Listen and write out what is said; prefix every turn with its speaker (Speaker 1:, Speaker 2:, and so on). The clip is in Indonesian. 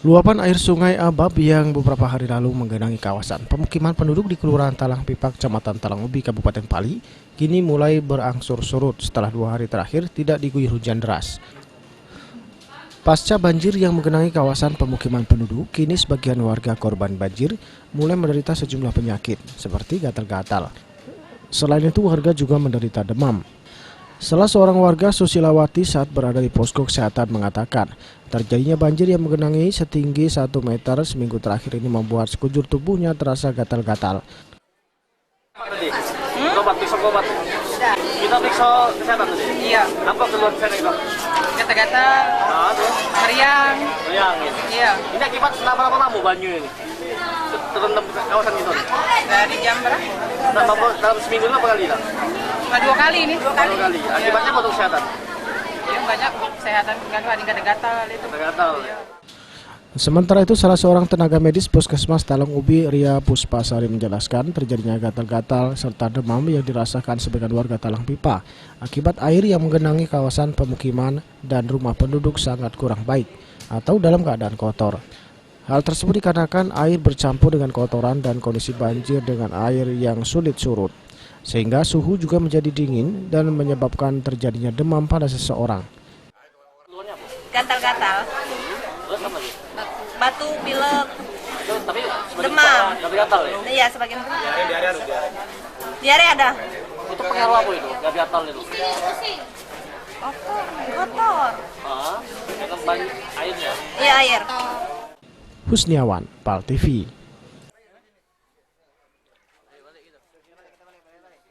Speaker 1: Luapan air sungai Abab yang beberapa hari lalu menggenangi kawasan pemukiman penduduk di Kelurahan Talang Pipa, Kecamatan Talang Ubi, Kabupaten Pali, kini mulai berangsur surut setelah 2 hari terakhir tidak diguyur hujan deras. Pasca banjir yang menggenangi kawasan pemukiman penduduk, kini sebagian warga korban banjir mulai menderita sejumlah penyakit seperti gatal-gatal. Selain itu, warga juga menderita demam. Salah seorang warga, Susilawati, saat berada di posko kesehatan mengatakan terjadinya banjir yang menggenangi setinggi 1 meter seminggu terakhir ini membuat sekujur tubuhnya terasa gatal-gatal.
Speaker 2: Obat. Kita periksa kesehatan tadi? Iya. Apa keluhan kesehatan itu? Gatal-gatal, meriang. Gitu? Iya. Ini akibat berapa lama banjir ini? Terendam kawasan itu? Dari jam berapa? Dalam seminggu berapa kali lah? 2 kali ini. 2 kali. Akibatnya apa untuk kesehatan? Ya, banyak kesehatan, ada gatal itu. Gatal.
Speaker 1: Sementara itu, salah seorang tenaga medis Puskesmas Talang Ubi, Ria Puspasari, menjelaskan terjadinya gatal-gatal serta demam yang dirasakan sebagian warga Talang Pipa akibat air yang menggenangi kawasan pemukiman dan rumah penduduk sangat kurang baik atau dalam keadaan kotor. Hal tersebut dikarenakan air bercampur dengan kotoran dan kondisi banjir dengan air yang sulit surut, sehingga suhu juga menjadi dingin dan menyebabkan terjadinya demam pada seseorang.
Speaker 3: Gatal-gatal, batu, pilek,
Speaker 2: tapi
Speaker 3: demam.
Speaker 2: Gatal ya?
Speaker 3: Iya, sebagian diare ada.
Speaker 2: Itu pengaruh apa itu? Gatal itu?
Speaker 3: Kotor.
Speaker 2: Karena banyak airnya?
Speaker 3: Iya, air.
Speaker 1: Husniawan, PAL TV.